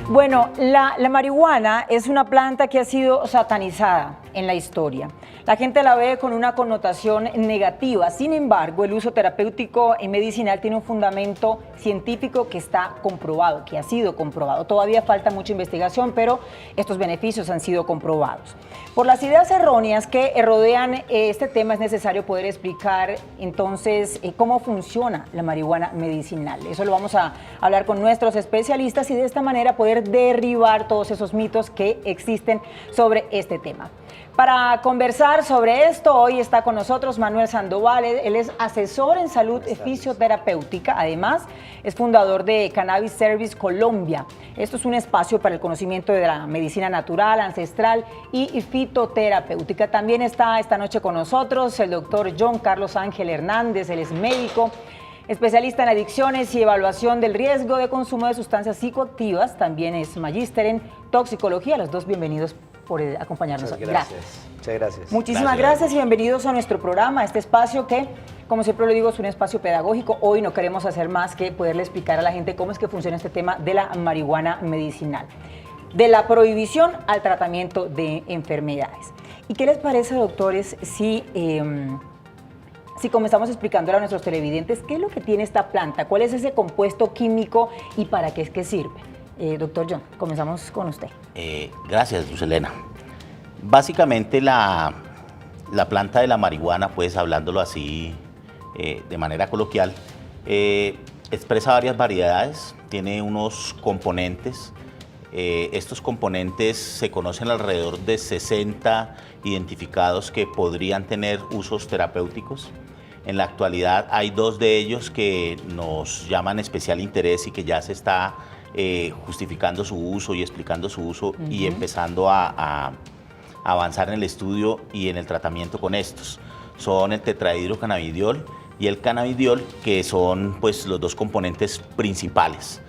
Bueno, la marihuana es una planta que ha sido satanizada en la historia. La gente la ve con una connotación negativa. Sin embargo, el uso terapéutico y medicinal tiene un fundamento científico que está comprobado, que ha sido comprobado. Todavía falta mucha investigación, pero estos beneficios han sido comprobados. Por las ideas erróneas que rodean este tema, es necesario poder explicar entonces cómo funciona la marihuana medicinal. Eso lo vamos a hablar con nuestros especialistas y de esta manera poder derribar todos esos mitos que existen sobre este tema. Para conversar sobre esto, hoy está con nosotros Manuel Sandoval. Él es asesor en salud fisioterapéutica, además es fundador de Cannabis Service Colombia. Esto es un espacio para el conocimiento de la medicina natural, ancestral y fitoterapéutica. También está esta noche con nosotros el doctor John Carlos Ángel Hernández. Él es médico, especialista en adicciones y evaluación del riesgo de consumo de sustancias psicoactivas. También es magíster en toxicología. Los dos bienvenidos por acompañarnos. Muchas gracias. Muchas gracias. Muchísimas gracias y bienvenidos a nuestro programa, este espacio que, como siempre lo digo, es un espacio pedagógico. Hoy no queremos hacer más que poderle explicar a la gente cómo es que funciona este tema de la marihuana medicinal, de la prohibición al tratamiento de enfermedades. ¿Y qué les parece, doctores, si comenzamos explicándole a nuestros televidentes qué es lo que tiene esta planta, cuál es ese compuesto químico y para qué es que sirve? Doctor John, comenzamos con usted. Gracias, Luz Helena. Básicamente la planta de la marihuana, pues hablándolo así de manera coloquial, expresa varias variedades, tiene unos componentes. Estos componentes se conocen alrededor de 60 identificados que podrían tener usos terapéuticos. En la actualidad hay 2 de ellos que nos llaman especial interés y que ya se está justificando su uso y explicando su uso y empezando a avanzar en el estudio y en el tratamiento con estos. Son el tetrahidrocannabidiol y el cannabidiol, que son pues los 2 componentes principales.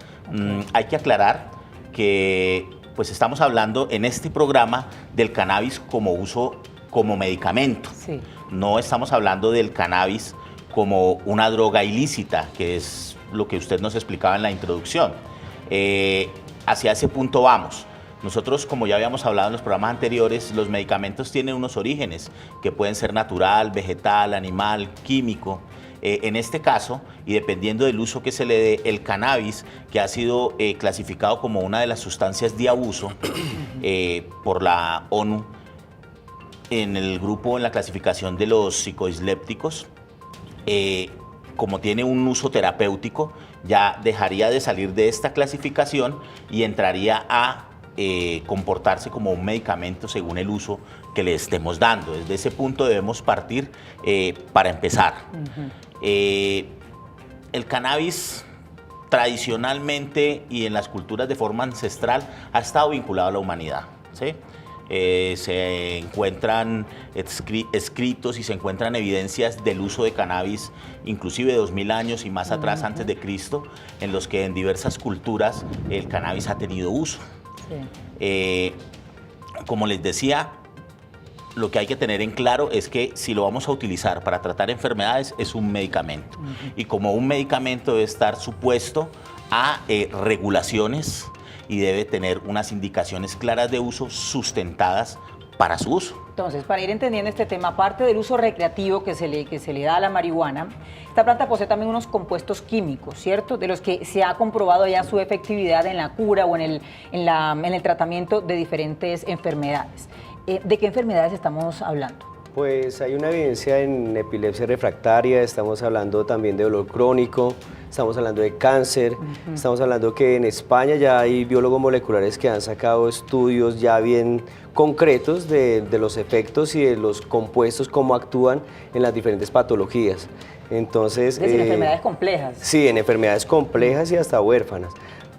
Hay que aclarar que pues estamos hablando en este programa del cannabis como uso como medicamento. Sí. No estamos hablando del cannabis como una droga ilícita, que es lo que usted nos explicaba en la introducción. Hacia ese punto vamos. Nosotros, como ya habíamos hablado en los programas anteriores, los medicamentos tienen unos orígenes que pueden ser natural, vegetal, animal, químico. En este caso, y dependiendo del uso que se le dé, el cannabis, que ha sido clasificado como una de las sustancias de abuso por la ONU en el grupo, en la clasificación de los psicoislépticos, como tiene un uso terapéutico, ya dejaría de salir de esta clasificación y entraría a comportarse como un medicamento según el uso que le estemos dando. Desde ese punto debemos partir para empezar. El cannabis tradicionalmente y en las culturas de forma ancestral ha estado vinculado a la humanidad, ¿sí? Se encuentran escritos y se encuentran evidencias del uso de cannabis inclusive de 2000 años y más atrás antes de Cristo, en los que en diversas culturas el cannabis ha tenido uso. Sí. Como les decía, lo que hay que tener en claro es que si lo vamos a utilizar para tratar enfermedades es un medicamento y como un medicamento debe estar supuesto a regulaciones y debe tener unas indicaciones claras de uso sustentadas para su uso. Entonces, para ir entendiendo este tema, aparte del uso recreativo que se le da a la marihuana, esta planta posee también unos compuestos químicos, ¿cierto? De los que se ha comprobado ya su efectividad en la cura o en el tratamiento de diferentes enfermedades. ¿De qué enfermedades estamos hablando? Pues hay una evidencia en epilepsia refractaria, estamos hablando también de dolor crónico, estamos hablando de cáncer, estamos hablando que en España ya hay biólogos moleculares que han sacado estudios ya bien concretos de los efectos y de los compuestos, cómo actúan en las diferentes patologías. Entonces, es decir, enfermedades complejas. Sí, en enfermedades complejas y hasta huérfanas.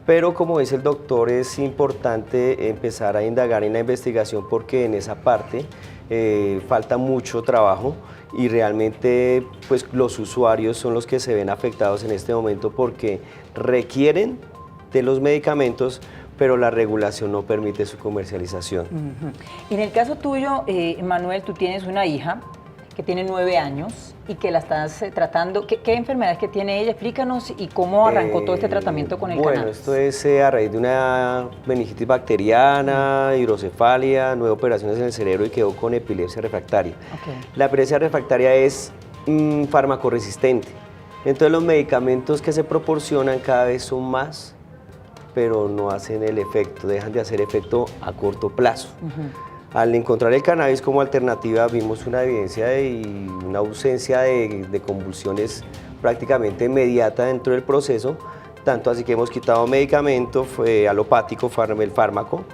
Pero como dice el doctor, es importante empezar a indagar en la investigación porque en esa parte falta mucho trabajo y realmente pues, los usuarios son los que se ven afectados en este momento porque requieren de los medicamentos, pero la regulación no permite su comercialización. En el caso tuyo, Manuel, tú tienes una hija que tiene 9 años y que la estás tratando. ¿Qué enfermedades que tiene ella? Explícanos y cómo arrancó todo este tratamiento con el cannabis. Bueno, esto es a raíz de una meningitis bacteriana, hidrocefalia, 9 operaciones en el cerebro y quedó con epilepsia refractaria. Okay. La epilepsia refractaria es farmacoresistente. Entonces los medicamentos que se proporcionan cada vez son más, pero no hacen el efecto, dejan de hacer efecto a corto plazo. Al encontrar el cannabis como alternativa vimos una evidencia y una ausencia de convulsiones prácticamente inmediata dentro del proceso, tanto así que hemos quitado medicamento alopático, el fármaco,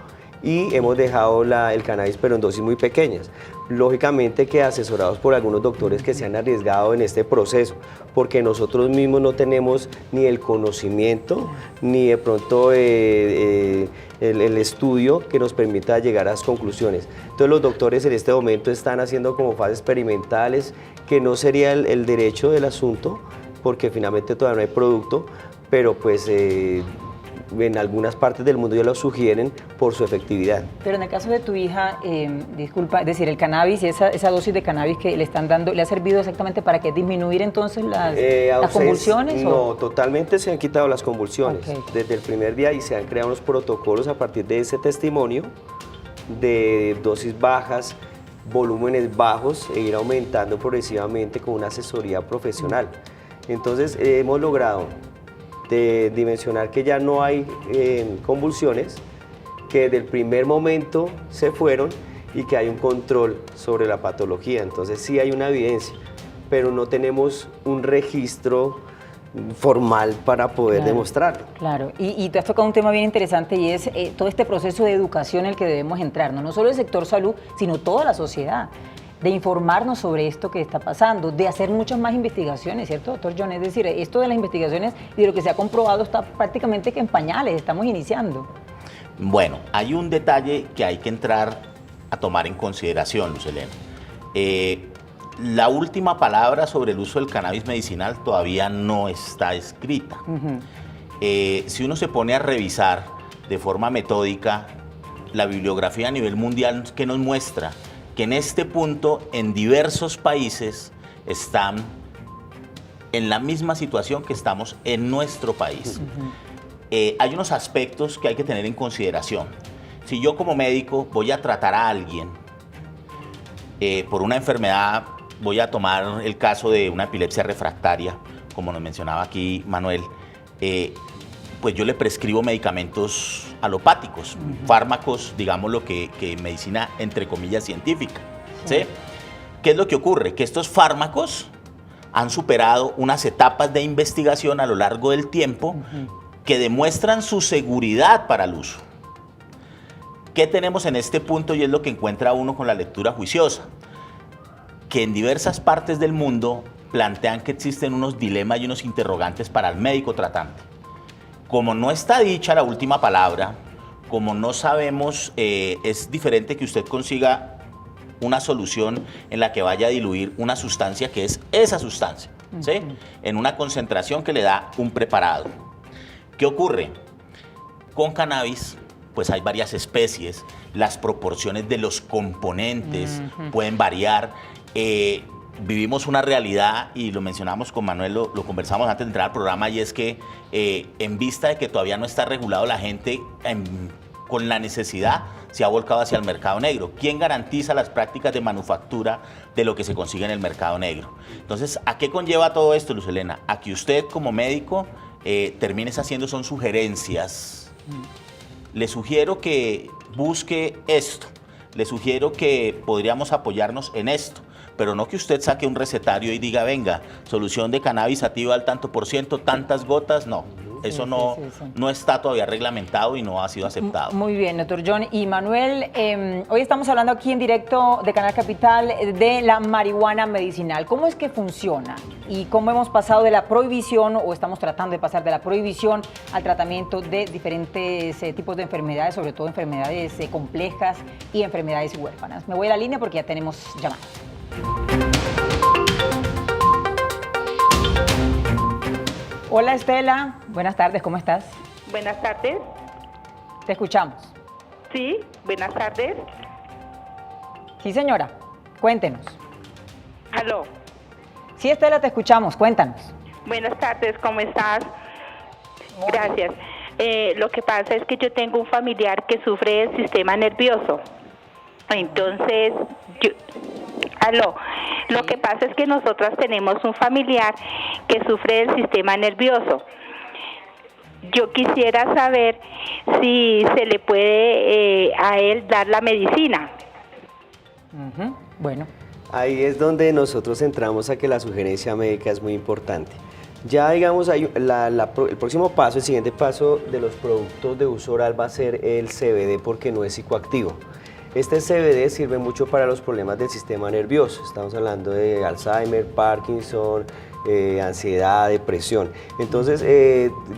y hemos dejado el cannabis pero en dosis muy pequeñas. Lógicamente que asesorados por algunos doctores que se han arriesgado en este proceso, porque nosotros mismos no tenemos ni el conocimiento, ni de pronto el estudio que nos permita llegar a las conclusiones. Entonces los doctores en este momento están haciendo como fases experimentales, que no sería el derecho del asunto, porque finalmente todavía no hay producto, pero pues en algunas partes del mundo ya lo sugieren por su efectividad. Pero en el caso de tu hija, disculpa, es decir, el cannabis y esa dosis de cannabis que le están dando, ¿le ha servido exactamente para que disminuir entonces las convulsiones? No, totalmente se han quitado las convulsiones desde el primer día y se han creado unos protocolos a partir de ese testimonio de dosis bajas, volúmenes bajos e ir aumentando progresivamente con una asesoría profesional. Entonces hemos logrado de dimensionar que ya no hay convulsiones, que desde el primer momento se fueron y que hay un control sobre la patología. Entonces sí hay una evidencia, pero no tenemos un registro formal para poder demostrarlo. Claro, y te has tocado un tema bien interesante y es todo este proceso de educación en el que debemos entrar, no solo el sector salud, sino toda la sociedad, de informarnos sobre esto que está pasando, de hacer muchas más investigaciones, ¿cierto, doctor John? Es decir, esto de las investigaciones y de lo que se ha comprobado está prácticamente que en pañales, estamos iniciando. Bueno, hay un detalle que hay que entrar a tomar en consideración, Luz Helena. La última palabra sobre el uso del cannabis medicinal todavía no está escrita. Si uno se pone a revisar de forma metódica la bibliografía a nivel mundial que nos muestra que en este punto en diversos países están en la misma situación que estamos en nuestro país. Hay unos aspectos que hay que tener en consideración. Si yo como médico voy a tratar a alguien por una enfermedad, voy a tomar el caso de una epilepsia refractaria, como nos mencionaba aquí Manuel, pues yo le prescribo medicamentos alopáticos, fármacos, digámoslo que medicina entre comillas científica. ¿Sí? ¿Qué es lo que ocurre? Que estos fármacos han superado unas etapas de investigación a lo largo del tiempo que demuestran su seguridad para el uso. ¿Qué tenemos en este punto? Y es lo que encuentra uno con la lectura juiciosa, que en diversas partes del mundo plantean que existen unos dilemas y unos interrogantes para el médico tratante. Como no está dicha la última palabra, como no sabemos, es diferente que usted consiga una solución en la que vaya a diluir una sustancia que es esa sustancia, ¿sí? En una concentración que le da un preparado. ¿Qué ocurre? Con cannabis, pues hay varias especies, las proporciones de los componentes pueden variar. Vivimos una realidad, y lo mencionamos con Manuel, lo conversamos antes de entrar al programa, y es que en vista de que todavía no está regulado, la gente con la necesidad se ha volcado hacia el mercado negro. ¿Quién garantiza las prácticas de manufactura de lo que se consigue en el mercado negro? Entonces, ¿a qué conlleva todo esto, Luz Helena? A que usted como médico termines haciendo son sugerencias. Le sugiero que busque esto, le sugiero que podríamos apoyarnos en esto, pero no que usted saque un recetario y diga, venga, solución de cannabis sativa al tanto por ciento, tantas gotas, no. Eso no está todavía reglamentado y no ha sido aceptado. Muy bien, doctor John. Y Manuel, hoy estamos hablando aquí en directo de Canal Capital de la marihuana medicinal. ¿Cómo es que funciona? ¿Y cómo hemos pasado de la prohibición, o estamos tratando de pasar de la prohibición al tratamiento de diferentes tipos de enfermedades, sobre todo enfermedades complejas y enfermedades huérfanas? Me voy a la línea porque ya tenemos llamadas. Hola Estela, buenas tardes, ¿cómo estás? Buenas tardes. Te escuchamos. Sí, buenas tardes. Sí, señora, cuéntenos. Aló. Sí, Estela, te escuchamos, cuéntanos. Buenas tardes, ¿cómo estás? Gracias. Lo que pasa es que yo tengo un familiar que sufre del sistema nervioso. Entonces, aló. Lo que pasa es que nosotras tenemos un familiar que sufre del sistema nervioso. Yo quisiera saber si se le puede a él dar la medicina. Bueno. Ahí es donde nosotros entramos a que la sugerencia médica es muy importante. Ya digamos, el próximo paso, el siguiente paso de los productos de uso oral va a ser el CBD porque no es psicoactivo. Este CBD sirve mucho para los problemas del sistema nervioso. Estamos hablando de Alzheimer, Parkinson, ansiedad, depresión. Entonces,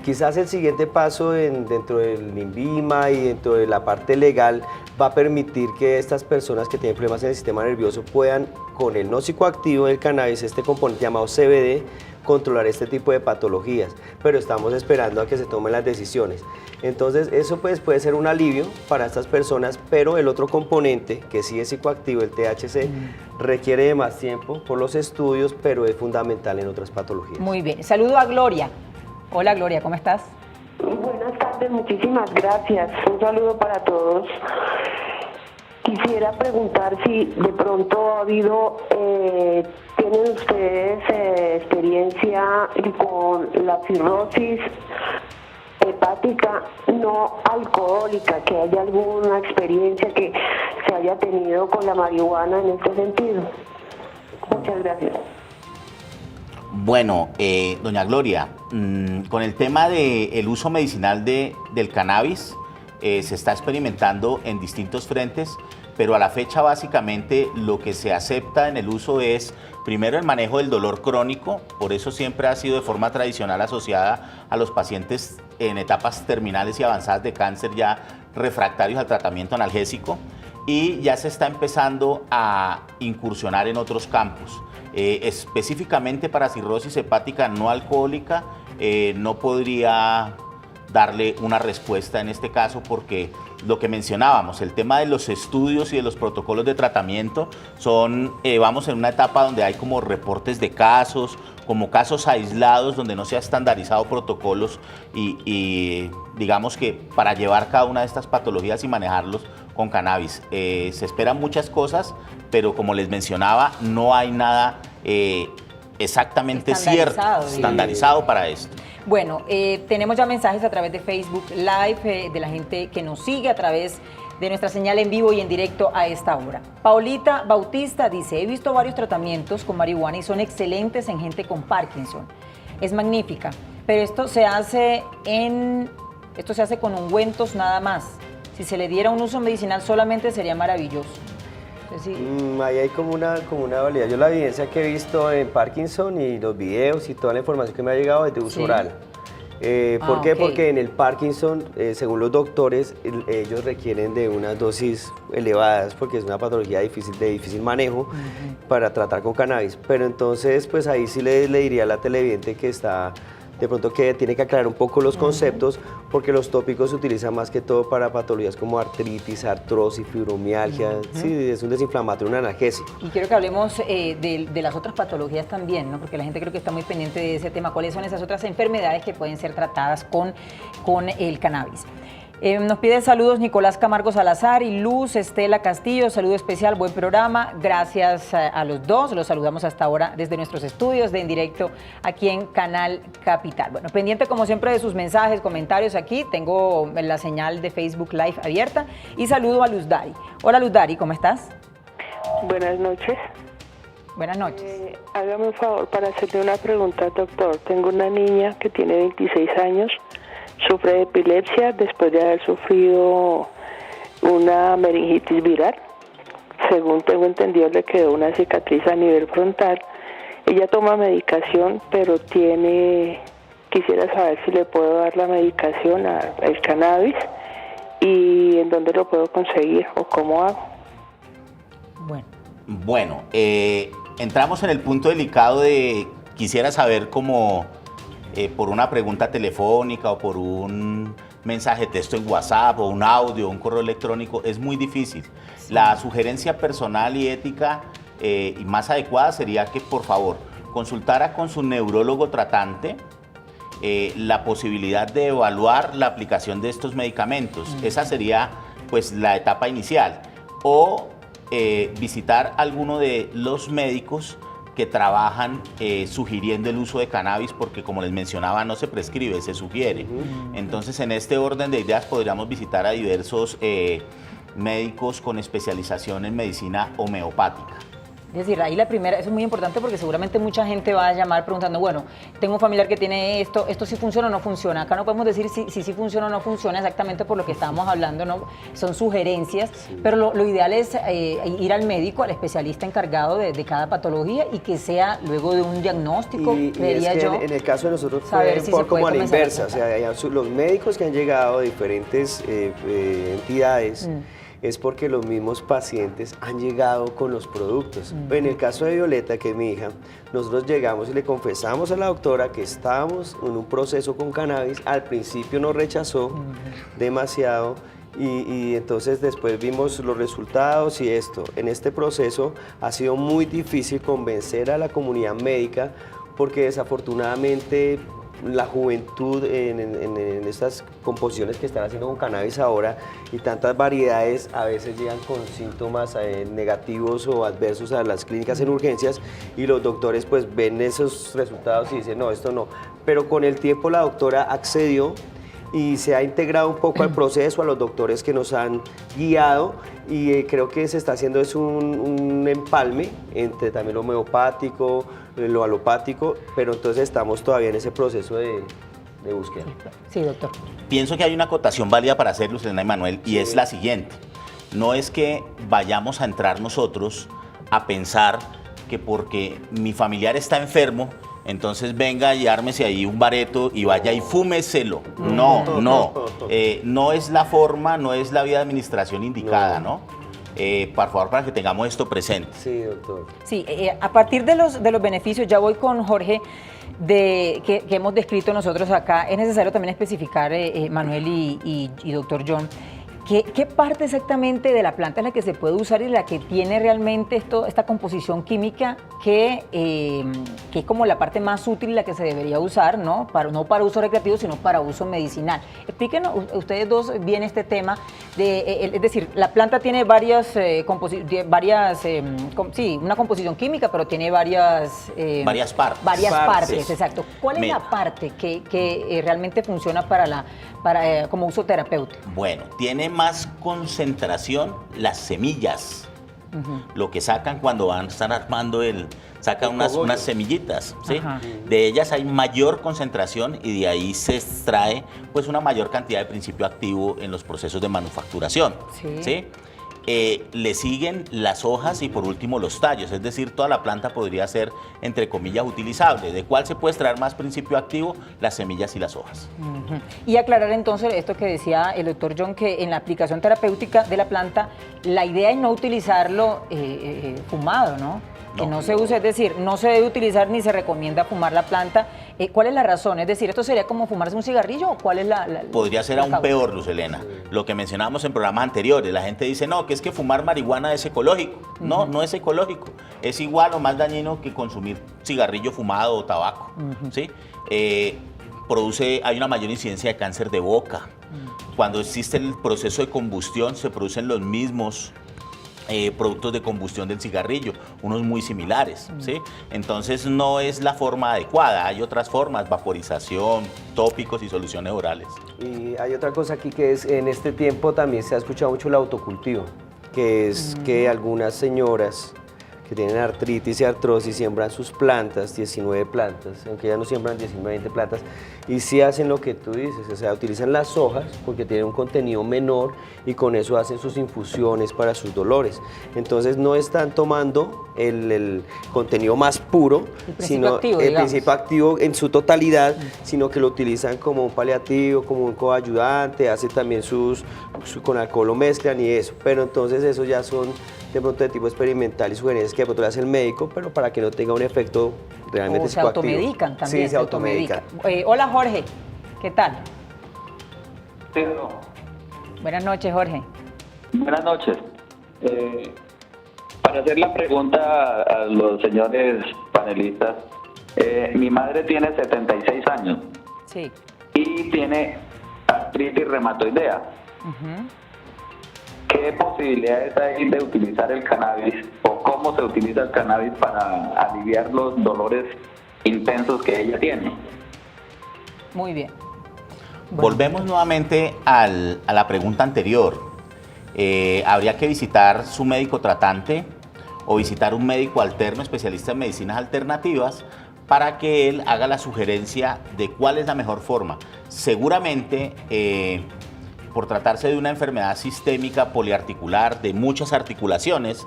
quizás el siguiente paso dentro del INVIMA y dentro de la parte legal va a permitir que estas personas que tienen problemas en el sistema nervioso puedan, con el no psicoactivo del cannabis, este componente llamado CBD, controlar este tipo de patologías, pero estamos esperando a que se tomen las decisiones. Entonces eso pues puede ser un alivio para estas personas, pero el otro componente, que sí es psicoactivo, el THC, requiere de más tiempo por los estudios, pero es fundamental en otras patologías. Muy bien, saludo a Gloria. Hola Gloria, ¿cómo estás? Buenas tardes, muchísimas gracias. Un saludo para todos. Quisiera preguntar si de pronto ha habido, ¿tienen ustedes experiencia con la cirrosis hepática no alcohólica? ¿Que haya alguna experiencia que se haya tenido con la marihuana en este sentido? Muchas gracias. Bueno, doña Gloria, con el tema del uso medicinal del cannabis, se está experimentando en distintos frentes, pero a la fecha básicamente lo que se acepta en el uso es primero el manejo del dolor crónico, por eso siempre ha sido de forma tradicional asociada a los pacientes en etapas terminales y avanzadas de cáncer ya refractarios al tratamiento analgésico, y ya se está empezando a incursionar en otros campos. Específicamente para cirrosis hepática no alcohólica no podría darle una respuesta en este caso porque lo que mencionábamos, el tema de los estudios y de los protocolos de tratamiento vamos en una etapa donde hay como reportes de casos, como casos aislados donde no se ha estandarizado protocolos y digamos que para llevar cada una de estas patologías y manejarlos con cannabis. Se esperan muchas cosas, pero como les mencionaba, no hay nada exactamente estandarizado para esto. Bueno, tenemos ya mensajes a través de Facebook Live de la gente que nos sigue a través de nuestra señal en vivo y en directo a esta hora. Paulita Bautista dice, he visto varios tratamientos con marihuana y son excelentes en gente con Parkinson. Es magnífica, pero esto se hace con ungüentos nada más. Si se le diera un uso medicinal solamente sería maravilloso. Sí. Ahí hay como una dualidad. Yo la evidencia que he visto en Parkinson y los videos y toda la información que me ha llegado es de uso oral. ¿Por qué? Porque en el Parkinson, según los doctores, ellos requieren de unas dosis elevadas porque es una patología de difícil manejo para tratar con cannabis. Pero entonces, pues ahí sí le diría a la televidente que está de pronto que tiene que aclarar un poco los conceptos porque los tópicos se utilizan más que todo para patologías como artritis, artrosis, fibromialgia, sí, es un desinflamatorio, un analgésico. Y quiero que hablemos de las otras patologías también, ¿no? Porque la gente creo que está muy pendiente de ese tema. ¿Cuáles son esas otras enfermedades que pueden ser tratadas con el cannabis? Nos piden saludos Nicolás Camargo Salazar y Luz Estela Castillo, saludo especial, buen programa, gracias a los dos, los saludamos hasta ahora desde nuestros estudios de En Directo aquí en Canal Capital. Bueno, pendiente como siempre de sus mensajes, comentarios aquí, tengo la señal de Facebook Live abierta y saludo a Luz Dari. Hola Luz Dari, ¿cómo estás? Buenas noches. Buenas noches. Hágame un favor para hacerle una pregunta al doctor. Tengo una niña que tiene 26 años, sufre de epilepsia después de haber sufrido una meningitis viral. Según tengo entendido, le quedó una cicatriz a nivel frontal. Ella toma medicación, pero quisiera saber si le puedo dar la medicación, el cannabis, y en dónde lo puedo conseguir o cómo hago. Bueno, entramos en el punto delicado de quisiera saber cómo por una pregunta telefónica o por un mensaje de texto en WhatsApp o un audio o un correo electrónico es muy difícil. Sí. La sugerencia personal y ética y más adecuada sería que, por favor, consultara con su neurólogo tratante la posibilidad de evaluar la aplicación de estos medicamentos. Esa sería pues la etapa inicial. O visitar alguno de los médicos que trabajan sugiriendo el uso de cannabis, porque como les mencionaba, no se prescribe, se sugiere. Entonces, en este orden de ideas podríamos visitar a diversos médicos con especialización en medicina homeopática. Es decir, ahí la primera, eso es muy importante porque seguramente mucha gente va a llamar preguntando, bueno, tengo un familiar que tiene esto sí funciona o no funciona. Acá no podemos decir si sí funciona o no funciona exactamente por lo que estábamos hablando, ¿no? Son sugerencias, pero lo ideal es ir al médico, al especialista encargado de cada patología y que sea luego de un diagnóstico, creería yo. En el caso de nosotros fue un poco como a la inversa, o sea, los médicos que han llegado de diferentes entidades, es porque los mismos pacientes han llegado con los productos. En el caso de Violeta, que es mi hija, nosotros llegamos y le confesamos a la doctora que estábamos en un proceso con cannabis. Al principio nos rechazó demasiado y entonces después vimos los resultados y esto. En este proceso ha sido muy difícil convencer a la comunidad médica porque desafortunadamente la juventud en estas composiciones que están haciendo con cannabis ahora y tantas variedades a veces llegan con síntomas negativos o adversos a las clínicas en urgencias y los doctores pues ven esos resultados y dicen no, esto no. Pero con el tiempo la doctora accedió y se ha integrado un poco al proceso, a los doctores que nos han guiado y creo que se está haciendo es un empalme entre también lo homeopático, lo alopático, pero entonces estamos todavía en ese proceso de búsqueda. Sí, doctor. Pienso que hay una acotación válida para hacer, Lucelena y Manuel, y es la siguiente. No es que vayamos a entrar nosotros a pensar que porque mi familiar está enfermo, entonces venga y ármese ahí un bareto y vaya y fúmeselo. No, no. No es la forma, no es la vía de administración indicada, ¿no? Por favor, para que tengamos esto presente. Sí, doctor. Sí, a partir de los beneficios, ya voy con Jorge, que hemos descrito nosotros acá, es necesario también especificar, Manuel y doctor John, ¿qué parte exactamente de la planta es la que se puede usar y la que tiene realmente esta composición química que es como la parte más útil y la que se debería usar, ¿no? No para uso recreativo, sino para uso medicinal? Explíquenos ustedes dos bien este tema, es decir, la planta tiene una composición química, pero tiene varias partes. Varias partes, exacto. ¿Cuál es la parte que realmente funciona como uso terapéutico? Bueno, tiene más concentración las semillas. Lo que sacan cuando están armando sacan unas semillitas, ¿sí? De ellas hay mayor concentración y de ahí se extrae pues una mayor cantidad de principio activo en los procesos de manufacturación, ¿sí? Le siguen las hojas y por último los tallos, es decir, toda la planta podría ser, entre comillas, utilizable. ¿De cuál se puede extraer más principio activo? Las semillas y las hojas. Y aclarar entonces esto que decía el doctor John, que en la aplicación terapéutica de la planta, la idea es no utilizarlo fumado, ¿no? Que no se use, es decir, no se debe utilizar ni se recomienda fumar la planta. ¿Cuál es la razón? Es decir, ¿esto sería como fumarse un cigarrillo o cuál es Podría ser aún peor, Lucelena. Lo que mencionábamos en programas anteriores, la gente dice, no, que es que fumar marihuana es ecológico. No, no es ecológico. Es igual o más dañino que consumir cigarrillo fumado o tabaco, ¿sí? Hay una mayor incidencia de cáncer de boca. Cuando existe el proceso de combustión, se producen los mismos productos de combustión del cigarrillo, unos muy similares, ¿sí? Entonces no es la forma adecuada, hay otras formas, vaporización, tópicos y soluciones orales. Y hay otra cosa aquí que es, en este tiempo también se ha escuchado mucho el autocultivo, que es que algunas señoras que tienen artritis y artrosis siembran sus plantas, 19 plantas, aunque ya no siembran 19, 20 plantas, y sí hacen lo que tú dices, o sea, utilizan las hojas porque tienen un contenido menor y con eso hacen sus infusiones para sus dolores. Entonces no están tomando el contenido más puro, sino el principio activo en su totalidad, sino que lo utilizan como un paliativo, como un coayudante, hacen también con alcohol lo mezclan y eso, pero entonces eso ya son de pronto de tipo experimental y sugerencias que de pronto le hace el médico, pero para que no tenga un efecto realmente psicoactivo. O se automedican también. Sí, se automedican. Hola Jorge, ¿qué tal? Sí, no. Buenas noches, Jorge. Buenas noches. para hacer la pregunta a los señores panelistas, mi madre tiene 76 años Sí. y tiene artritis reumatoidea. Ujú. ¿Qué posibilidades hay de utilizar el cannabis o cómo se utiliza el cannabis para aliviar los dolores intensos que ella tiene? Muy bien. Volvemos nuevamente a la pregunta anterior. Habría que visitar su médico tratante o visitar un médico alterno, especialista en medicinas alternativas, para que él haga la sugerencia de cuál es la mejor forma. Seguramente, por tratarse de una enfermedad sistémica poliarticular de muchas articulaciones,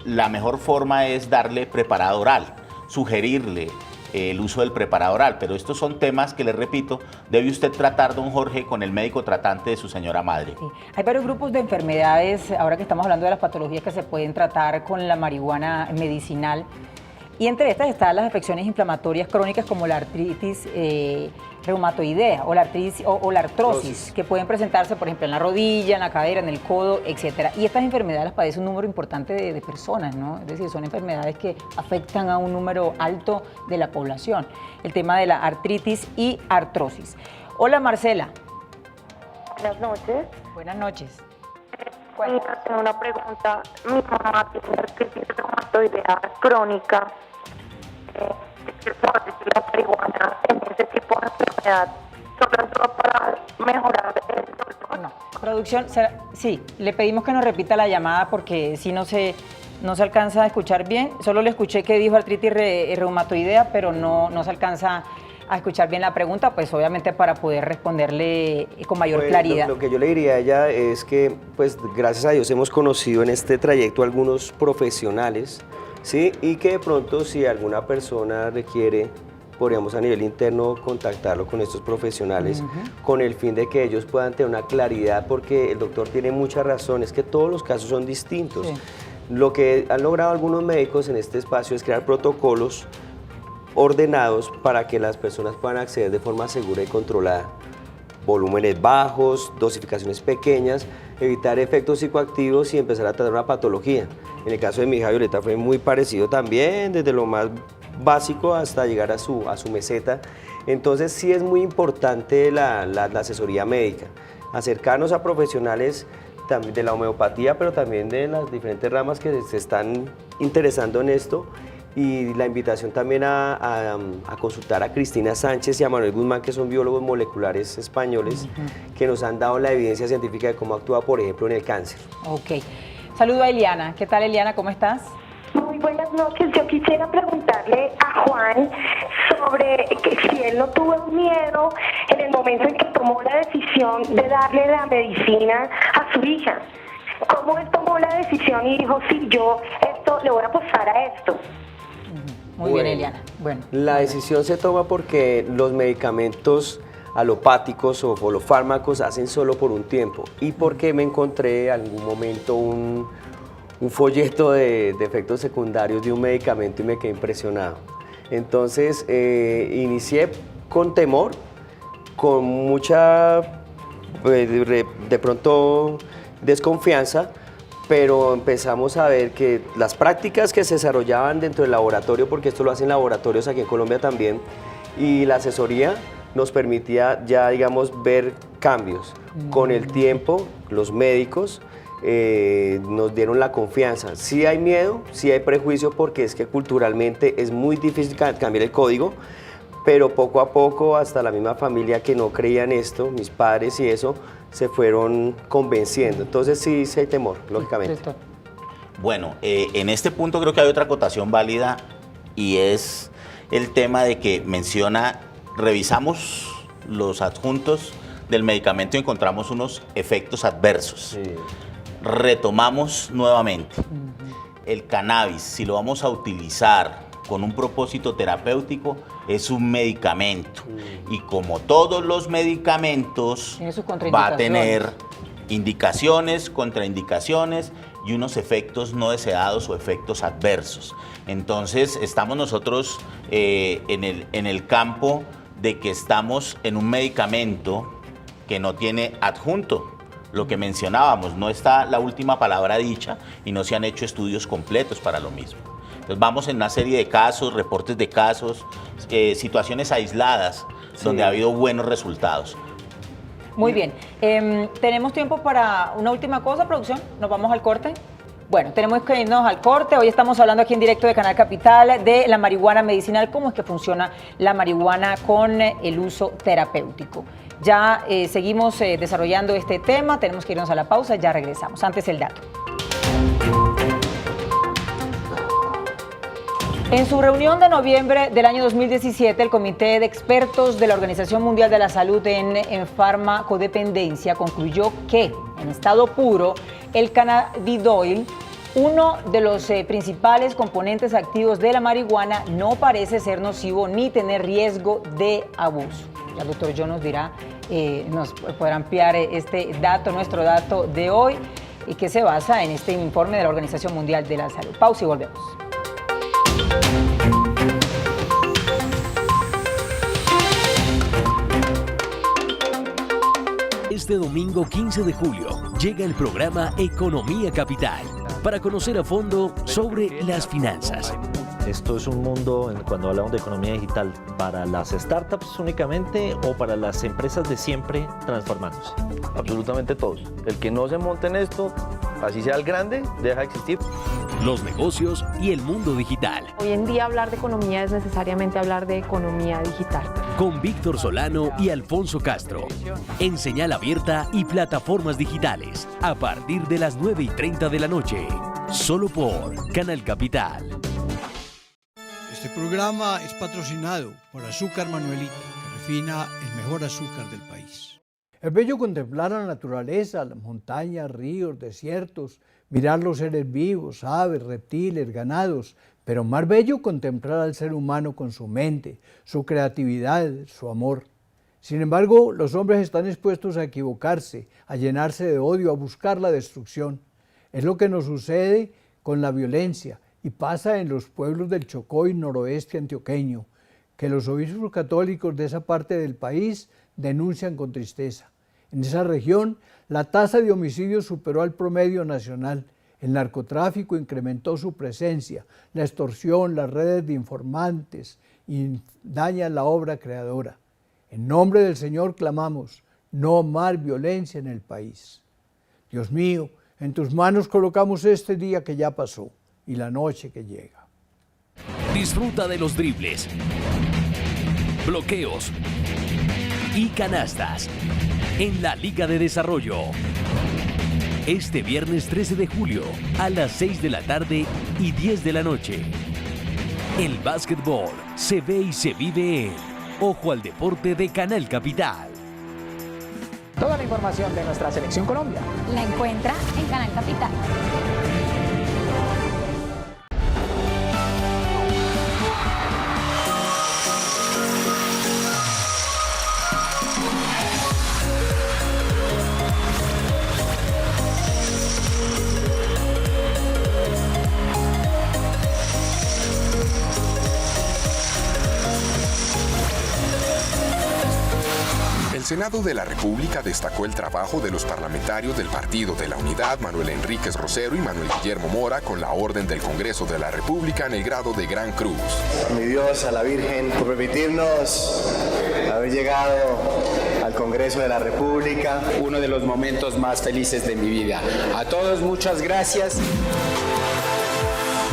la mejor forma es darle preparado oral, sugerirle el uso del preparado oral, pero estos son temas que, les repito, debe usted tratar, don Jorge, con el médico tratante de su señora madre. Sí. Hay varios grupos de enfermedades, ahora que estamos hablando de las patologías que se pueden tratar con la marihuana medicinal, y entre estas están las afecciones inflamatorias crónicas como la artritis reumatoidea o la artritis o la artrosis, que pueden presentarse, por ejemplo, en la rodilla, en la cadera, en el codo, etcétera. Y estas enfermedades las padece un número importante de personas, ¿no? Es decir, son enfermedades que afectan a un número alto de la población. El tema de la artritis y artrosis. Hola, Marcela. Buenas noches. Buenas noches. Mira, tengo una pregunta. Mi mamá tiene artritis reumatoidea crónica. ¿Qué puedo decir la marihuana en ese tipo de enfermedad? ¿Solo ayuda para mejorar el dolor? No. Producción, sí, le pedimos que nos repita la llamada porque si no se alcanza a escuchar bien. Solo le escuché que dijo artritis reumatoidea, pero no se alcanza a escuchar bien la pregunta, pues obviamente para poder responderle con mayor claridad. Lo que yo le diría a ella es que, pues gracias a Dios hemos conocido en este trayecto algunos profesionales, ¿sí? Y que de pronto si alguna persona requiere, podríamos a nivel interno contactarlo con estos profesionales con el fin de que ellos puedan tener una claridad, porque el doctor tiene mucha razón, es que todos los casos son distintos. Sí. Lo que han logrado algunos médicos en este espacio es crear protocolos ordenados para que las personas puedan acceder de forma segura y controlada. Volúmenes bajos, dosificaciones pequeñas, evitar efectos psicoactivos y empezar a tratar una patología. En el caso de mi hija Violeta fue muy parecido también, desde lo más básico hasta llegar a su meseta. Entonces sí es muy importante la asesoría médica, acercarnos a profesionales también de la homeopatía, pero también de las diferentes ramas que se están interesando en esto. Y la invitación también a consultar a Cristina Sánchez y a Manuel Guzmán, que son biólogos moleculares españoles, que nos han dado la evidencia científica de cómo actúa, por ejemplo, en el cáncer. Ok. Saludo a Eliana. ¿Qué tal, Eliana? ¿Cómo estás? Muy buenas noches. Yo quisiera preguntarle a Juan sobre que si él no tuvo miedo en el momento en que tomó la decisión de darle la medicina a su hija. ¿Cómo él tomó la decisión y dijo, sí, yo esto le voy a apostar a esto? Muy bien, Eliana. Bueno. La decisión se toma porque los medicamentos alopáticos o los fármacos hacen solo por un tiempo, y porque me encontré en algún momento un folleto de efectos secundarios de un medicamento y me quedé impresionado. Entonces inicié con temor, con mucha de pronto desconfianza, pero empezamos a ver que las prácticas que se desarrollaban dentro del laboratorio, porque esto lo hacen laboratorios aquí en Colombia también, y la asesoría nos permitía ya, digamos, ver cambios. Con el tiempo, los médicos nos dieron la confianza. Sí hay miedo, sí hay prejuicio, porque es que culturalmente es muy difícil cambiar el código, pero poco a poco hasta la misma familia que no creía en esto, mis padres y eso, se fueron convenciendo. Entonces sí hay temor, lógicamente. Bueno, en este punto creo que hay otra acotación válida, y es el tema de que menciona, revisamos los adjuntos del medicamento y encontramos unos efectos adversos. Sí. Retomamos nuevamente. El cannabis, si lo vamos a utilizar con un propósito terapéutico, es un medicamento. Y como todos los medicamentos, Tiene sus va a tener contraindicaciones. indicaciones, contraindicaciones y unos efectos no deseados o efectos adversos. Entonces, estamos nosotros en el campo de que estamos en un medicamento que no tiene adjunto, Lo que mencionábamos, no está la última palabra dicha y no se han hecho estudios completos para lo mismo. Entonces vamos en una serie de casos, reportes de casos, situaciones aisladas donde ha habido buenos resultados. Muy bien. ¿Tenemos tiempo para una última cosa, producción? ¿Nos vamos al corte? Bueno, tenemos que irnos al corte. Hoy estamos hablando aquí en directo de Canal Capital de la marihuana medicinal, cómo es que funciona la marihuana con el uso terapéutico. Ya seguimos desarrollando este tema, tenemos que irnos a la pausa, ya regresamos. Antes el dato. En su reunión de noviembre del año 2017, el Comité de Expertos de la Organización Mundial de la Salud en Farmacodependencia concluyó que, en estado puro, el cannabidiol, uno de los principales componentes activos de la marihuana, no parece ser nocivo ni tener riesgo de abuso. Ya el doctor John nos dirá, nos podrá ampliar este dato, nuestro dato de hoy, y que se basa en este informe de la Organización Mundial de la Salud. Pausa y volvemos. Este domingo 15 de julio llega el programa Economía Capital para conocer a fondo sobre las finanzas. Esto es un mundo, cuando hablamos de economía digital, para las startups únicamente o para las empresas de siempre transformándose. Absolutamente todos. El que no se monte en esto, así sea el grande, deja de existir. Los negocios y el mundo digital. Hoy en día hablar de economía es necesariamente hablar de economía digital. Con Víctor Solano y Alfonso Castro. En señal abierta y plataformas digitales. A partir de las 9:30 de la noche. Solo por Canal Capital. Este programa es patrocinado por Azúcar Manuelita, que refina el mejor azúcar del país. Es bello contemplar la naturaleza, las montañas, ríos, desiertos, mirar los seres vivos, aves, reptiles, ganados, pero más bello contemplar al ser humano con su mente, su creatividad, su amor. Sin embargo, los hombres están expuestos a equivocarse, a llenarse de odio, a buscar la destrucción. Es lo que nos sucede con la violencia y pasa en los pueblos del Chocó y noroeste antioqueño, que los obispos católicos de esa parte del país denuncian con tristeza. En esa región, la tasa de homicidios superó al promedio nacional. El narcotráfico incrementó su presencia, la extorsión, las redes de informantes y dañan la obra creadora. En nombre del Señor clamamos, no más violencia en el país. Dios mío, en tus manos colocamos este día que ya pasó y la noche que llega. Disfruta de los dribles, bloqueos y canastas en la Liga de Desarrollo. Este viernes 13 de julio a las 6 de la tarde y 10 de la noche. El básquetbol se ve y se vive en Ojo al Deporte de Canal Capital. Toda la información de nuestra Selección Colombia la encuentra en Canal Capital. El Senado de la República destacó el trabajo de los parlamentarios del Partido de la Unidad, Manuel Enríquez Rosero y Manuel Guillermo Mora, con la orden del Congreso de la República en el grado de Gran Cruz. A mi Dios, a la Virgen, por permitirnos haber llegado al Congreso de la República. Uno de los momentos más felices de mi vida. A todos, muchas gracias.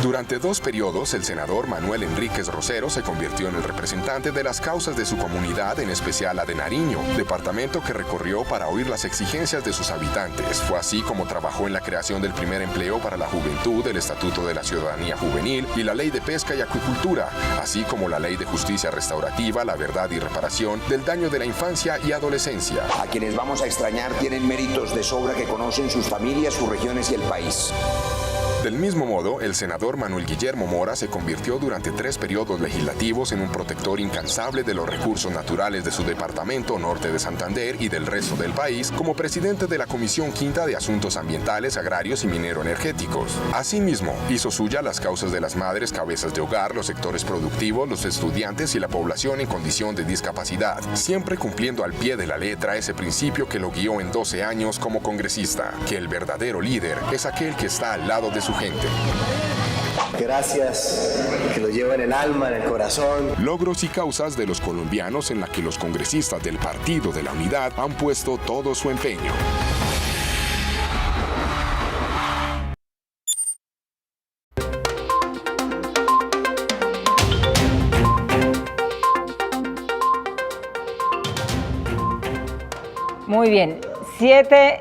Durante 2 periodos, el senador Manuel Enríquez Rosero se convirtió en el representante de las causas de su comunidad, en especial la de Nariño, departamento que recorrió para oír las exigencias de sus habitantes. Fue así como trabajó en la creación del primer empleo para la juventud, el Estatuto de la Ciudadanía Juvenil y la Ley de Pesca y Acuicultura, así como la Ley de Justicia Restaurativa, la Verdad y Reparación del Daño de la Infancia y Adolescencia. A quienes vamos a extrañar tienen méritos de sobra que conocen sus familias, sus regiones y el país. Del mismo modo, el senador Manuel Guillermo Mora se convirtió durante 3 periodos legislativos en un protector incansable de los recursos naturales de su departamento norte de Santander y del resto del país, como presidente de la Comisión Quinta de Asuntos Ambientales, Agrarios y Minero-Energéticos. Asimismo, hizo suya las causas de las madres cabezas de hogar, los sectores productivos, los estudiantes y la población en condición de discapacidad, siempre cumpliendo al pie de la letra ese principio que lo guió en 12 años como congresista, que el verdadero líder es aquel que está al lado de su gente. Gracias, que lo llevo en el alma, en el corazón. Logros y causas de los colombianos en la que los congresistas del Partido de la Unidad han puesto todo su empeño. Muy bien, 7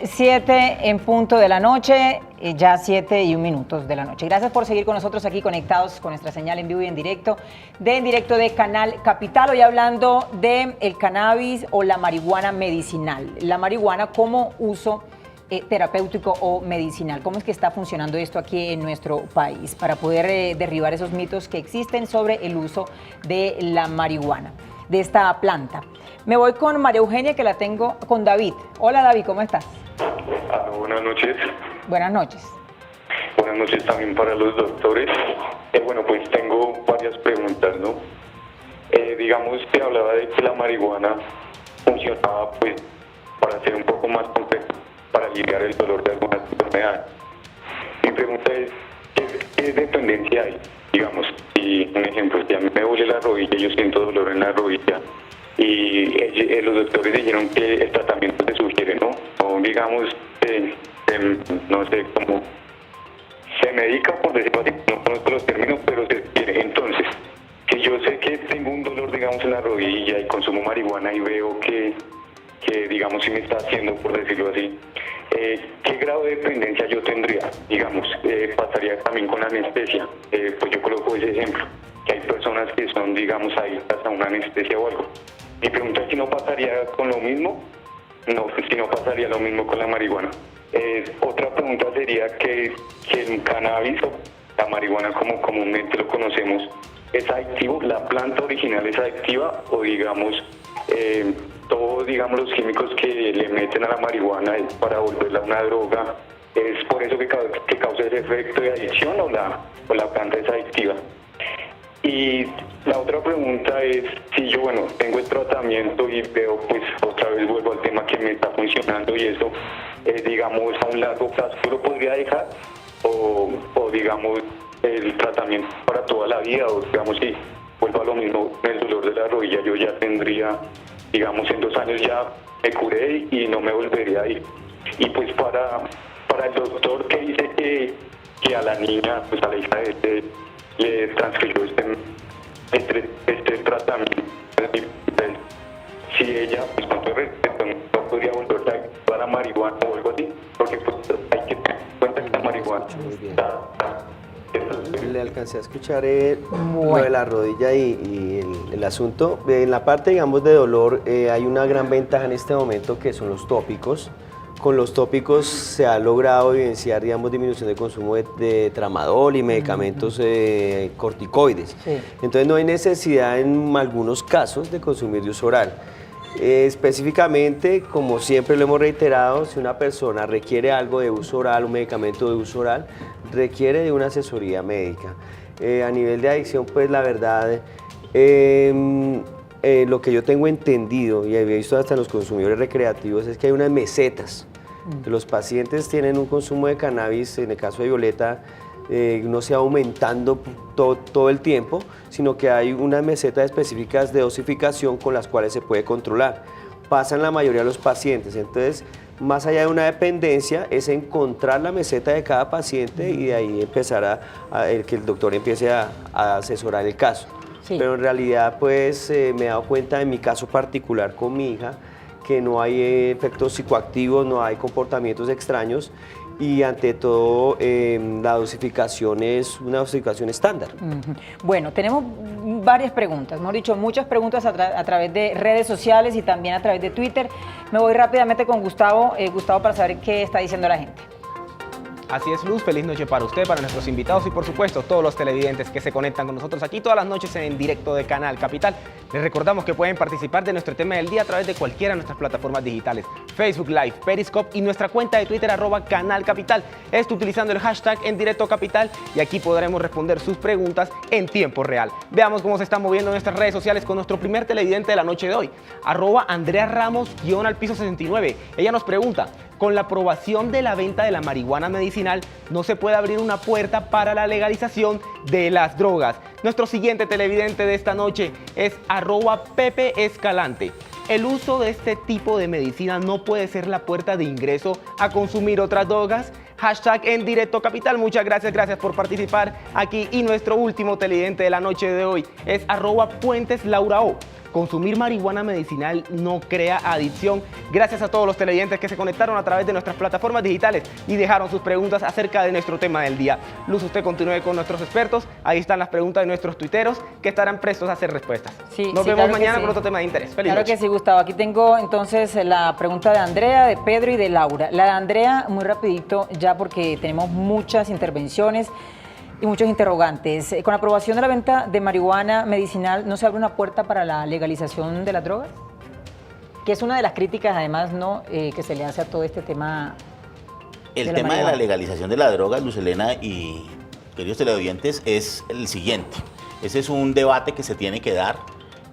en punto de la noche, ya 7:01 de la noche. Gracias por seguir con nosotros aquí conectados con nuestra señal en vivo y en directo de Canal Capital. Hoy hablando del cannabis o la marihuana medicinal. La marihuana como uso terapéutico o medicinal. ¿Cómo es que está funcionando esto aquí en nuestro país para poder derribar esos mitos que existen sobre el uso de la marihuana, de esta planta? Me voy con María Eugenia, que la tengo con David. Hola David, ¿cómo estás? Buenas noches. Buenas noches. Buenas noches también para los doctores. Bueno, pues tengo varias preguntas, ¿no? Digamos que hablaba de que la marihuana funcionaba, pues, para ser un poco más concreto, para aliviar el dolor de algunas enfermedades. Mi pregunta es, ¿qué dependencia hay? Digamos, y un ejemplo, si a mí me duele la rodilla, yo siento dolor en la rodilla, y los doctores dijeron que el tratamiento se sugiere, ¿no? O digamos, no sé cómo se medica, por decirlo así, no conozco los términos, pero se sugiere. Entonces, si yo sé que tengo un dolor, digamos, en la rodilla y consumo marihuana y veo que digamos, si me está haciendo, por decirlo así, ¿qué grado de dependencia yo tendría? Digamos, pasaría también con anestesia. Pues yo coloco ese ejemplo, que hay personas que son, digamos, adictas a una anestesia o algo. Mi pregunta es si no pasaría con lo mismo, si no pasaría lo mismo con la marihuana. Otra pregunta sería que el cannabis o la marihuana como comúnmente lo conocemos, ¿es adictivo? ¿La planta original es adictiva? O digamos, todos digamos los químicos que le meten a la marihuana para volverla una droga, ¿es por eso que causa ese efecto de adicción o la planta es adictiva? Y la otra pregunta es, si yo, bueno, tengo el tratamiento y veo, pues otra vez vuelvo al tema que me está funcionando y eso, digamos, a un largo plazo, ¿yo lo podría dejar? O digamos, el tratamiento para toda la vida, o digamos, si vuelvo a lo mismo, el dolor de la rodilla, yo ya tendría, digamos, en 2 años ya me curé y no me volvería a ir. Y pues para el doctor que dice que a la niña, pues a la hija de le transfirió este tratamiento, si ella, pues con todo respeto, no podría volver a la marihuana o algo así, porque pues hay que tener en cuenta que la marihuana le alcancé a escuchar lo de la rodilla y el asunto. En la parte, digamos, de dolor, hay una gran ventaja en este momento que son los tópicos. Con los tópicos se ha logrado evidenciar, digamos, disminución de consumo de tramadol y medicamentos corticoides. Sí. Entonces no hay necesidad en algunos casos de consumir de uso oral. Específicamente, como siempre lo hemos reiterado, si una persona requiere algo de uso oral, un medicamento de uso oral, requiere de una asesoría médica. A nivel de adicción, pues la verdad, lo que yo tengo entendido y he visto hasta en los consumidores recreativos es que hay unas mesetas. Los pacientes tienen un consumo de cannabis, en el caso de Violeta, no se va aumentando todo el tiempo, sino que hay unas mesetas específicas de dosificación con las cuales se puede controlar. Pasan la mayoría de los pacientes, entonces más allá de una dependencia es encontrar la meseta de cada paciente y de ahí empezar que el doctor empiece a asesorar el caso. Sí. Pero en realidad pues me he dado cuenta en mi caso particular con mi hija que no hay efectos psicoactivos, no hay comportamientos extraños y ante todo la dosificación es una dosificación estándar. Bueno, tenemos varias preguntas, hemos dicho muchas preguntas a través de redes sociales y también a través de Twitter. Me voy rápidamente con Gustavo, para saber qué está diciendo la gente. Así es, Luz, feliz noche para usted, para nuestros invitados y por supuesto todos los televidentes que se conectan con nosotros aquí todas las noches en directo de Canal Capital. Les recordamos que pueden participar de nuestro tema del día a través de cualquiera de nuestras plataformas digitales, Facebook Live, Periscope y nuestra cuenta de Twitter @Canal Capital. Esto utilizando el hashtag en directo capital y aquí podremos responder sus preguntas en tiempo real. Veamos cómo se están moviendo nuestras redes sociales con nuestro primer televidente de la noche de hoy, @AndreaRamos_al piso69. Ella nos pregunta: con la aprobación de la venta de la marihuana medicinal, no se puede abrir una puerta para la legalización de las drogas. Nuestro siguiente televidente de esta noche es @PepeEscalante. ¿El uso de este tipo de medicina no puede ser la puerta de ingreso a consumir otras drogas? Hashtag en directo capital. Muchas gracias por participar aquí. Y nuestro último televidente de la noche de hoy es @PuentesLaurao. Consumir marihuana medicinal no crea adicción. Gracias a todos los televidentes que se conectaron a través de nuestras plataformas digitales y dejaron sus preguntas acerca de nuestro tema del día. Luz, usted continúe con nuestros expertos. Ahí están las preguntas de nuestros tuiteros que estarán prestos a hacer respuestas. Nos vemos mañana con otro tema de interés. Feliz noche. Que sí, Gustavo. Aquí tengo entonces la pregunta de Andrea, de Pedro y de Laura. La de Andrea, muy rapidito, ya porque tenemos muchas intervenciones y muchos interrogantes. Con la aprobación de la venta de marihuana medicinal, ¿no se abre una puerta para la legalización de las drogas? Que es una de las críticas, además, ¿no? Que se le hace a todo este tema. El tema de la legalización de la droga, Luz Helena y queridos televidentes, es el siguiente. Ese es un debate que se tiene que dar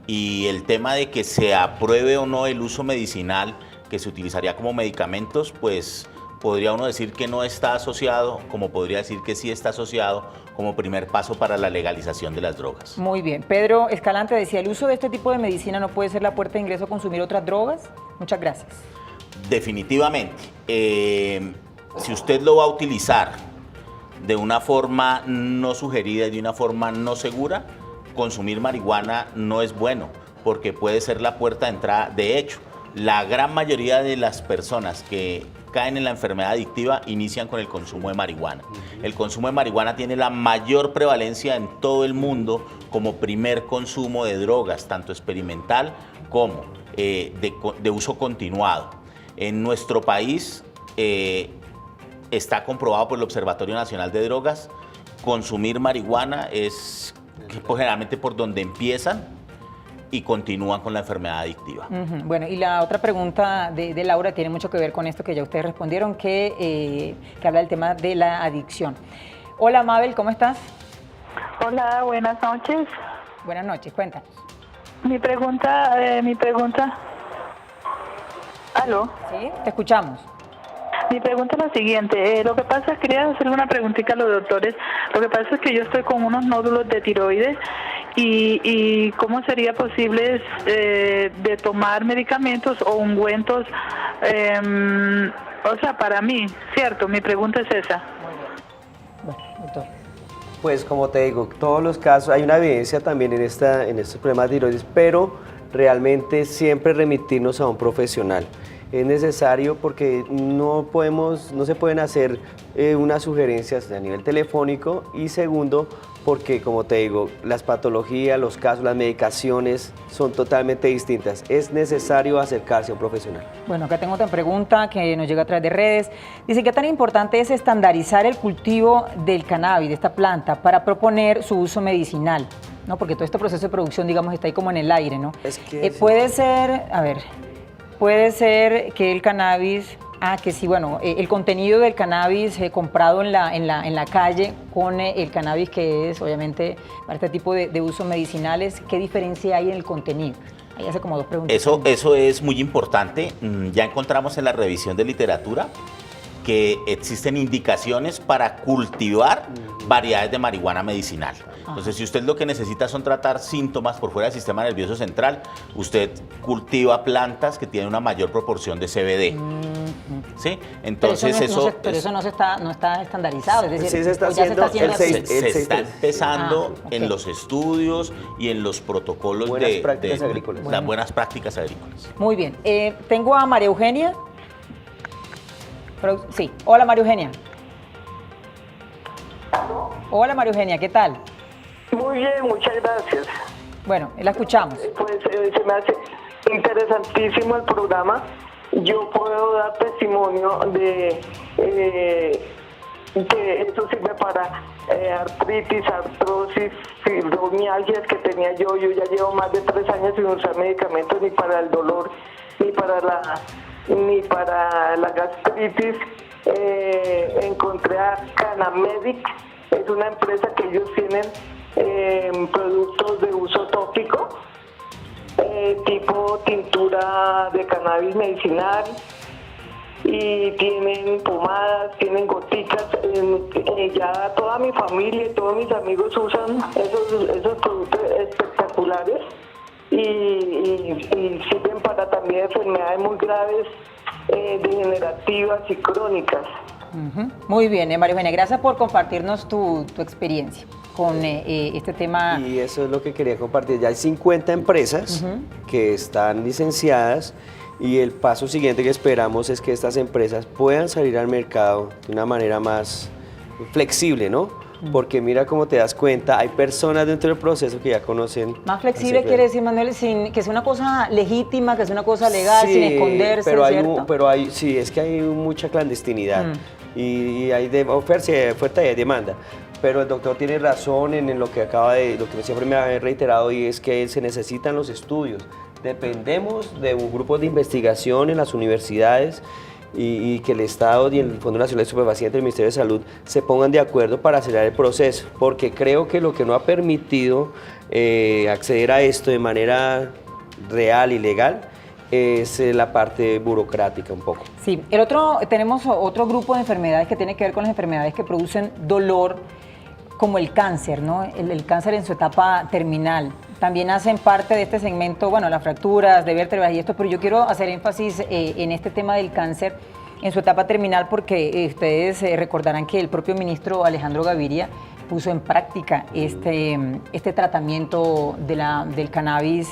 y el tema de que se apruebe o no el uso medicinal que se utilizaría como medicamentos, pues podría uno decir que no está asociado, como podría decir que sí está asociado como primer paso para la legalización de las drogas. Muy bien. Pedro Escalante decía, ¿el uso de este tipo de medicina no puede ser la puerta de ingreso a consumir otras drogas? Muchas gracias. Definitivamente. Si usted lo va a utilizar de una forma no sugerida y de una forma no segura, consumir marihuana no es bueno, porque puede ser la puerta de entrada. De hecho, la gran mayoría de las personas que caen en la enfermedad adictiva inician con el consumo de marihuana. El consumo de marihuana tiene la mayor prevalencia en todo el mundo como primer consumo de drogas, tanto experimental como de uso continuado. En nuestro país está comprobado por el Observatorio Nacional de Drogas, consumir marihuana es generalmente por donde empiezan y continúan con la enfermedad adictiva. Bueno, y la otra pregunta de Laura tiene mucho que ver con esto que ya ustedes respondieron, que habla del tema de la adicción. Hola, Mabel, ¿cómo estás? Hola, buenas noches. Buenas noches, cuéntanos. Mi pregunta... ¿Aló? Sí, te escuchamos. Mi pregunta es la siguiente. Lo que pasa es que quería hacerle una preguntita a los doctores. Lo que pasa es que yo estoy con unos nódulos de tiroides y ¿cómo sería posible de tomar medicamentos o ungüentos? O sea, para mí, ¿cierto? Mi pregunta es esa. Bueno, doctor. Pues como te digo, todos los casos, hay una evidencia también en estos problemas de tiroides, pero realmente siempre remitirnos a un profesional. Es necesario porque no se pueden hacer unas sugerencias a nivel telefónico y segundo, porque como te digo, las patologías, los casos, las medicaciones son totalmente distintas. Es necesario acercarse a un profesional. Bueno, acá tengo otra pregunta que nos llega a través de redes. Dice, ¿qué tan importante es estandarizar el cultivo del cannabis, de esta planta, para proponer su uso medicinal? ¿No? Porque todo este proceso de producción, digamos, está ahí como en el aire, ¿no? Es que puede ser, puede ser que el cannabis, que sí, bueno, el contenido del cannabis comprado en la calle con el cannabis que es, obviamente, para este tipo de usos medicinales, ¿qué diferencia hay en el contenido? Ahí hace como dos preguntas. Eso es muy importante. Ya encontramos en la revisión de literatura que existen indicaciones para cultivar variedades de marihuana medicinal. Entonces, si usted lo que necesita son tratar síntomas por fuera del sistema nervioso central, usted cultiva plantas que tienen una mayor proporción de CBD. ¿Sí? Entonces, pero eso no está estandarizado, es decir, sí se está haciendo, se está empezando en los estudios y en los protocolos de las buenas prácticas agrícolas. Muy bien. Tengo a María Eugenia. Sí. Hola, María Eugenia. Hola, María Eugenia, ¿qué tal? Muy bien, muchas gracias. Bueno, la escuchamos. Pues se me hace interesantísimo el programa. Yo puedo dar testimonio de que eso sirve para artritis, artrosis, fibromialgias que tenía yo ya llevo más de 3 años sin usar medicamentos ni para el dolor, ni para la gastritis. Encontré a Canamedic, es una empresa que ellos tienen productos de uso tópico, tipo tintura de cannabis medicinal, y tienen pomadas, tienen goticas. Ya toda mi familia y todos mis amigos usan esos productos espectaculares y sirven para también enfermedades muy graves, degenerativas y crónicas. Muy bien, María Eugenia, gracias por compartirnos tu experiencia con este tema. Y eso es lo que quería compartir. Ya hay 50 empresas que están licenciadas, y el paso siguiente que esperamos es que estas empresas puedan salir al mercado de una manera más flexible, ¿no? Porque mira cómo te das cuenta, hay personas dentro del proceso que ya conocen. Más flexible quiere decir, Manuel, sin que sea una cosa legítima, que sea una cosa legal, sin esconderse, pero sí, es que hay mucha clandestinidad y hay oferta y hay demanda. Pero el doctor tiene razón en lo que lo que siempre me ha reiterado, y es que se necesitan los estudios. Dependemos de un grupo de investigación en las universidades y que el Estado y el Fondo Nacional de Estupefacientes y el Ministerio de Salud se pongan de acuerdo para acelerar el proceso, porque creo que lo que no ha permitido acceder a esto de manera real y legal es la parte burocrática un poco. Sí, tenemos otro grupo de enfermedades que tiene que ver con las enfermedades que producen dolor, como el cáncer, ¿no? El cáncer en su etapa terminal. También hacen parte de este segmento, bueno, las fracturas de vértebras y esto, pero yo quiero hacer énfasis en este tema del cáncer en su etapa terminal, porque ustedes recordarán que el propio ministro Alejandro Gaviria puso en práctica este tratamiento del cannabis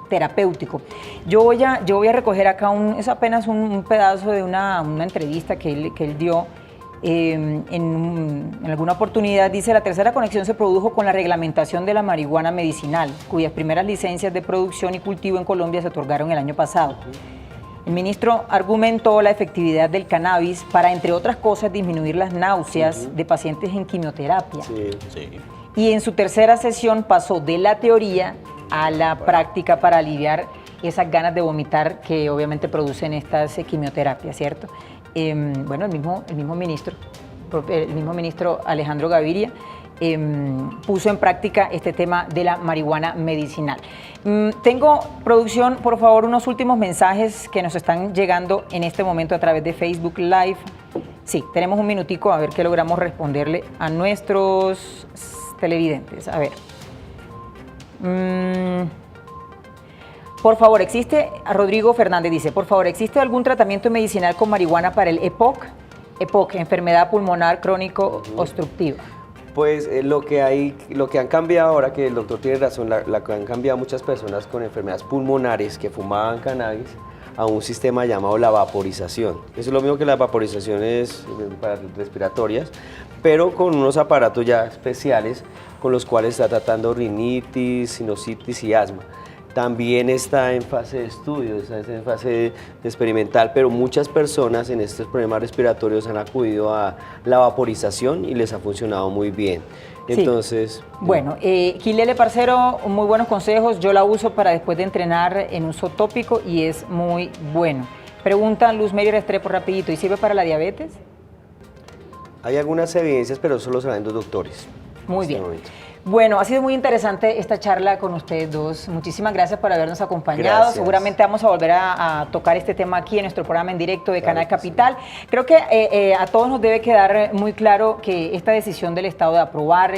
terapéutico. Yo voy a recoger acá es apenas un pedazo de una entrevista que él dio. En alguna oportunidad dice: la tercera conexión se produjo con la reglamentación de la marihuana medicinal, cuyas primeras licencias de producción y cultivo en Colombia se otorgaron el año pasado. El ministro argumentó la efectividad del cannabis para, entre otras cosas, disminuir las náuseas de pacientes en quimioterapia. Y en su tercera sesión pasó de la teoría a la práctica para aliviar esas ganas de vomitar que obviamente producen estas quimioterapias, ¿cierto? Bueno, el mismo ministro Alejandro Gaviria puso en práctica este tema de la marihuana medicinal. Tengo, producción, por favor, unos últimos mensajes que nos están llegando en este momento a través de Facebook Live. Sí, tenemos un minutico a ver qué logramos responderle a nuestros televidentes. A ver. Por favor, Rodrigo Fernández dice, por favor, ¿existe algún tratamiento medicinal con marihuana para el EPOC? EPOC, enfermedad pulmonar crónico obstructiva. Pues lo que han cambiado ahora, que el doctor tiene razón, la que han cambiado muchas personas con enfermedades pulmonares que fumaban cannabis a un sistema llamado la vaporización. Eso es lo mismo que las vaporizaciones para respiratorias, pero con unos aparatos ya especiales con los cuales está tratando rinitis, sinusitis y asma. También está en fase de estudio, está en fase experimental, pero muchas personas en estos problemas respiratorios han acudido a la vaporización y les ha funcionado muy bien. Entonces, bueno, Kilele, parcero, muy buenos consejos. Yo la uso para después de entrenar en uso tópico y es muy bueno. Pregunta Luz Mary Restrepo rapidito, ¿y sirve para la diabetes? Hay algunas evidencias, pero solo saben los doctores. Muy bien. Bueno, ha sido muy interesante esta charla con ustedes dos. Muchísimas gracias por habernos acompañado. Gracias. Seguramente vamos a volver a tocar este tema aquí en nuestro programa en directo de Canal Capital. Creo que a todos nos debe quedar muy claro que esta decisión del Estado de aprobar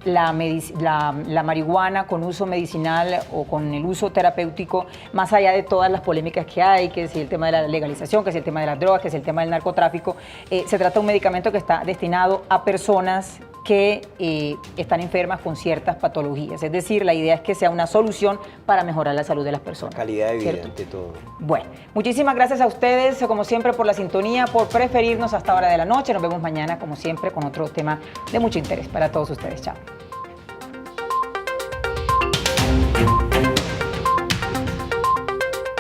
la marihuana con uso medicinal o con el uso terapéutico, más allá de todas las polémicas que hay, que si el tema de la legalización, que si el tema de las drogas, que si el tema del narcotráfico, se trata de un medicamento que está destinado a personas que están enfermas con ciertas patologías. Es decir, la idea es que sea una solución para mejorar la salud de las personas. Calidad de vida, ¿cierto? ante todo. Bueno, muchísimas gracias a ustedes, como siempre, por la sintonía, por preferirnos hasta hora de la noche. Nos vemos mañana, como siempre, con otro tema de mucho interés para todos ustedes. Chao.